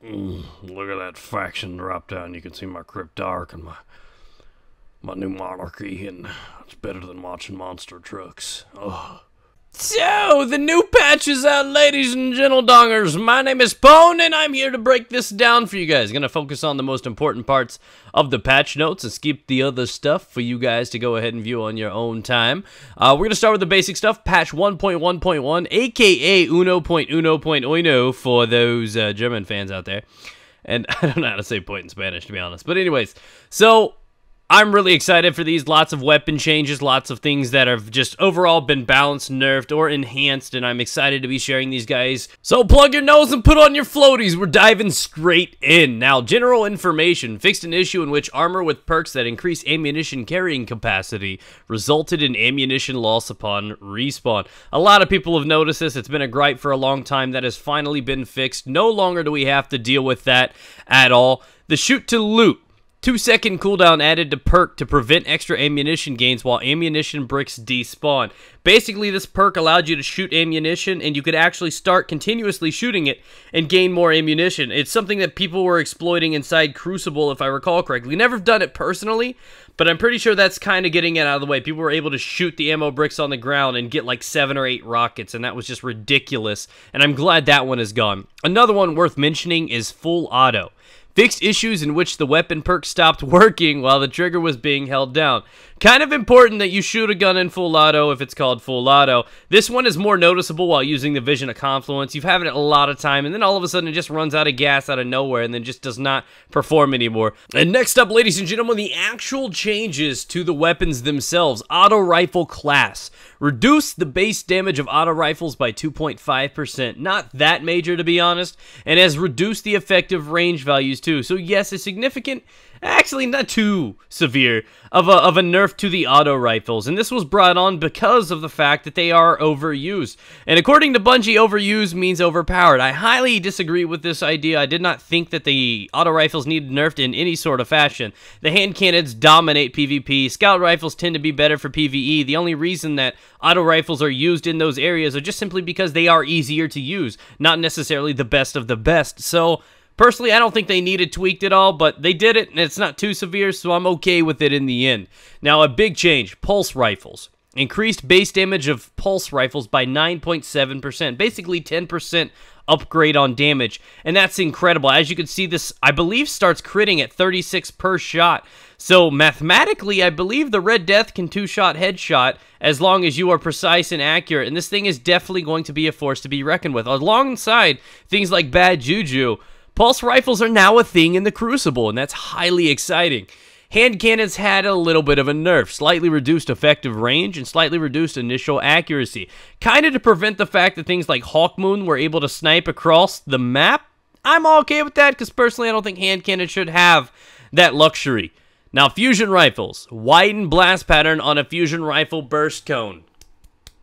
Look at that faction drop down. You can see my Cryptarch and my new monarchy, and it's better than watching monster trucks. Ugh. So, the new patch is out, ladies and gentle-dongers. My name is Pone, and I'm here to break this down for you guys. Gonna focus on the most important parts of the patch notes and skip the other stuff for you guys to go ahead and view on your own time. We're gonna start with the basic stuff. Patch 1.1.1, aka 1.1.1 for those German fans out there. And I don't know how to say point in Spanish, to be honest. But anyways, so I'm really excited for these. Lots of weapon changes, lots of things that have just overall been balanced, nerfed, or enhanced, and I'm excited to be sharing these guys. So plug your nose and put on your floaties. We're diving straight in. Now, general information. Fixed an issue in which armor with perks that increase ammunition carrying capacity resulted in ammunition loss upon respawn. A lot of people have noticed this. It's been a gripe for a long time. That has finally been fixed. No longer do we have to deal with that at all. The shoot to loot. 2-second cooldown added to perk to prevent extra ammunition gains while ammunition bricks despawn. Basically, this perk allowed you to shoot ammunition, and you could actually start continuously shooting it and gain more ammunition. It's something that people were exploiting inside Crucible, if I recall correctly. Never done it personally, but I'm pretty sure that's kind of getting it out of the way. People were able to shoot the ammo bricks on the ground and get like 7 or 8 rockets, and that was just ridiculous, and I'm glad that one is gone. Another one worth mentioning is full auto. Fixed issues in which the weapon perk stopped working while the trigger was being held down. Kind of important that you shoot a gun in full auto if it's called full auto. This one is more noticeable while using the Vision of Confluence. You've had it a lot of time, and then all of a sudden it just runs out of gas out of nowhere and then just does not perform anymore. And next up, ladies and gentlemen, the actual changes to the weapons themselves. Auto Rifle class. Reduce the base damage of auto rifles by 2.5%. Not that major, to be honest, and has reduced the effective range values too. So yes, a significant, actually not too severe, of a nerf to the auto rifles, and this was brought on because of the fact that they are overused. And according to Bungie, overused means overpowered. I highly disagree with this idea. I did not think that the auto rifles needed nerfed in any sort of fashion. The hand cannons dominate PvP. Scout rifles tend to be better for PvE. The only reason that auto rifles are used in those areas are just simply because they are easier to use, not necessarily the best of the best. So personally, I don't think they needed tweaked at all, but they did it, and it's not too severe, so I'm okay with it in the end. Now, a big change, pulse rifles. Increased base damage of pulse rifles by 9.7%, basically 10% upgrade on damage, and that's incredible. As you can see, this, I believe, starts critting at 36 per shot. So mathematically, I believe the Red Death can 2-shot headshot as long as you are precise and accurate, and this thing is definitely going to be a force to be reckoned with. Alongside things like Bad Juju, pulse rifles are now a thing in the Crucible, and that's highly exciting. Hand cannons had a little bit of a nerf, slightly reduced effective range and slightly reduced initial accuracy. Kind of to prevent the fact that things like Hawkmoon were able to snipe across the map. I'm okay with that because personally I don't think hand cannons should have that luxury. Now, fusion rifles. Widen blast pattern on a fusion rifle burst cone.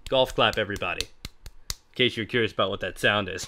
Golf clap, everybody. In case you're curious about what that sound is.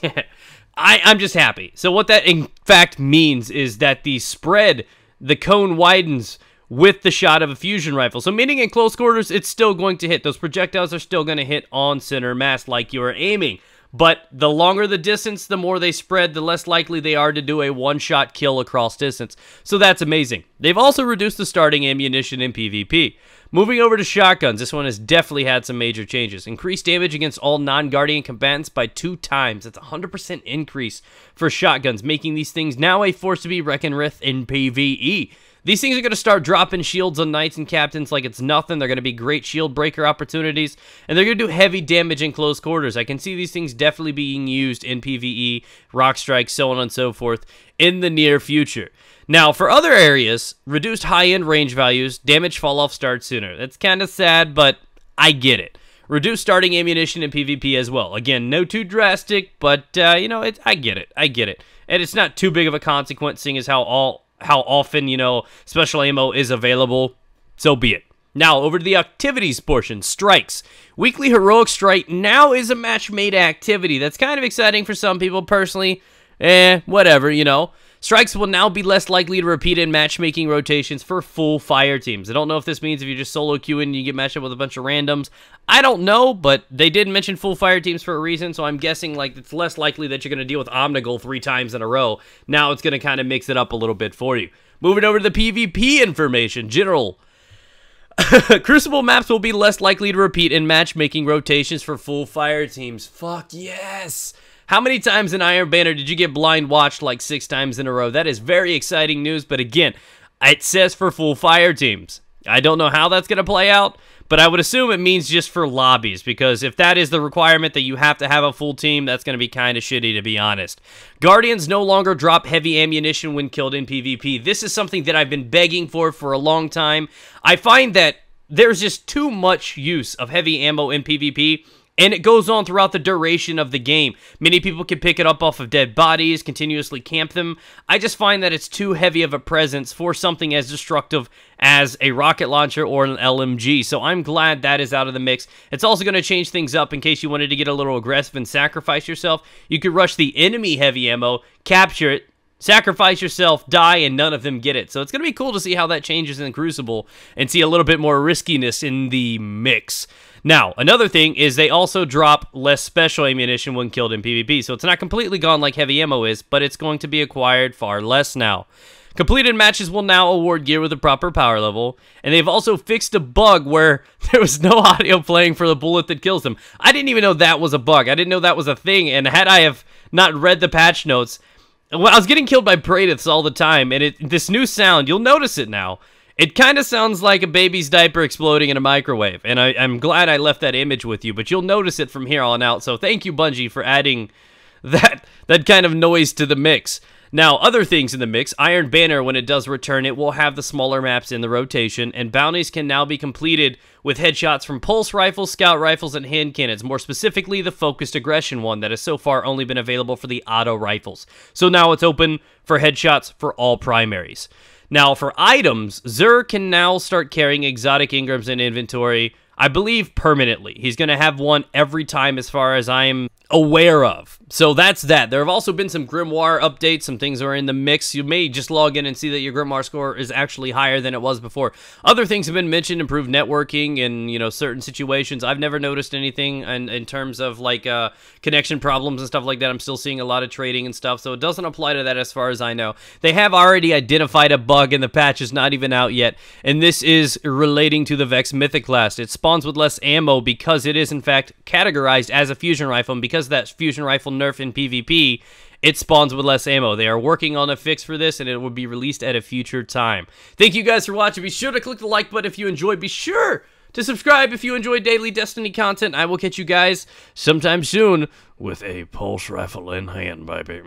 I'm just happy. So what that in fact means is that the spread, the cone widens with the shot of a fusion rifle. So meaning in close quarters, it's still going to hit. Those projectiles are still going to hit on center mass like you are aiming. But the longer the distance, the more they spread, the less likely they are to do a one-shot kill across distance. So that's amazing. They've also reduced the starting ammunition in PvP. Moving over to shotguns, this one has definitely had some major changes. Increased damage against all non-Guardian combatants by 2 times. That's a 100% increase for shotguns, making these things now a force to be reckoned with in PvE. These things are going to start dropping shields on knights and captains like it's nothing. They're going to be great shield breaker opportunities, and they're going to do heavy damage in close quarters. I can see these things definitely being used in PvE, rock strike, so on and so forth in the near future. Now, for other areas, reduced high-end range values, damage fall-off starts sooner. That's kind of sad, but I get it. Reduced starting ammunition in PvP as well. Again, no too drastic, but, you know, I get it. I get it. And it's not too big of a consequence, seeing as how often, you know, special ammo is available. So be it. Now, over to the activities portion. Strikes. Weekly Heroic Strike now is a match-made activity. That's kind of exciting for some people. Personally, whatever, you know. Strikes will now be less likely to repeat in matchmaking rotations for full fire teams. I don't know if this means if you're just solo queuing and you get matched up with a bunch of randoms. I don't know, but they did mention full fire teams for a reason, so I'm guessing like it's less likely that you're going to deal with Omnigul 3 times in a row. Now it's going to kind of mix it up a little bit for you. Moving over to the PvP information. General. Crucible maps will be less likely to repeat in matchmaking rotations for full fire teams. Fuck yes! How many times in Iron Banner did you get blind watched like 6 times in a row? That is very exciting news, but again, it says for full fire teams. I don't know how that's going to play out, but I would assume it means just for lobbies, because if that is the requirement that you have to have a full team, that's going to be kind of shitty, to be honest. Guardians no longer drop heavy ammunition when killed in PvP. This is something that I've been begging for a long time. I find that there's just too much use of heavy ammo in PvP, and it goes on throughout the duration of the game. Many people can pick it up off of dead bodies, continuously camp them. I just find that it's too heavy of a presence for something as destructive as a rocket launcher or an LMG. So I'm glad that is out of the mix. It's also going to change things up in case you wanted to get a little aggressive and sacrifice yourself. You could rush the enemy heavy ammo, capture it, sacrifice yourself, die, and none of them get it. So it's going to be cool to see how that changes in Crucible and see a little bit more riskiness in the mix. Now, another thing is they also drop less special ammunition when killed in PvP, so it's not completely gone like heavy ammo is, but it's going to be acquired far less now. Completed matches will now award gear with a proper power level, and they've also fixed a bug where there was no audio playing for the bullet that kills them. I didn't even know that was a bug. I didn't know that was a thing, and had I have not read the patch notes, well, I was getting killed by Praedyths all the time, and this new sound, you'll notice it now. It kind of sounds like a baby's diaper exploding in a microwave, and I'm glad I left that image with you, but you'll notice it from here on out, so thank you, Bungie, for adding that kind of noise to the mix. Now, other things in the mix, Iron Banner, when it does return, it will have the smaller maps in the rotation, and bounties can now be completed with headshots from pulse rifles, scout rifles, and hand cannons, more specifically the focused aggression one that has so far only been available for the auto rifles. So now it's open for headshots for all primaries. Now, for items, Xur can now start carrying exotic engrams in inventory, I believe permanently. He's going to have one every time as far as I'm aware of. So that's that. There have also been some Grimoire updates. Some things are in the mix. You may just log in and see that your Grimoire score is actually higher than it was before. Other things have been mentioned, improved networking and, you know, certain situations. I've never noticed anything in terms of, like, connection problems and stuff like that. I'm still seeing a lot of trading and stuff, so it doesn't apply to that as far as I know. They have already identified a bug, and the patch is not even out yet, and this is relating to the Vex Mythic class. It spawns with less ammo because it is, in fact, categorized as a fusion rifle, and because of that fusion rifle nerf in PvP, it spawns with less ammo. They are working on a fix for this, and it will be released at a future time. Thank you guys for watching. Be sure to click the like button if you enjoyed. Be sure to subscribe if you enjoy daily Destiny content. I will catch you guys sometime soon with a pulse rifle in hand, baby.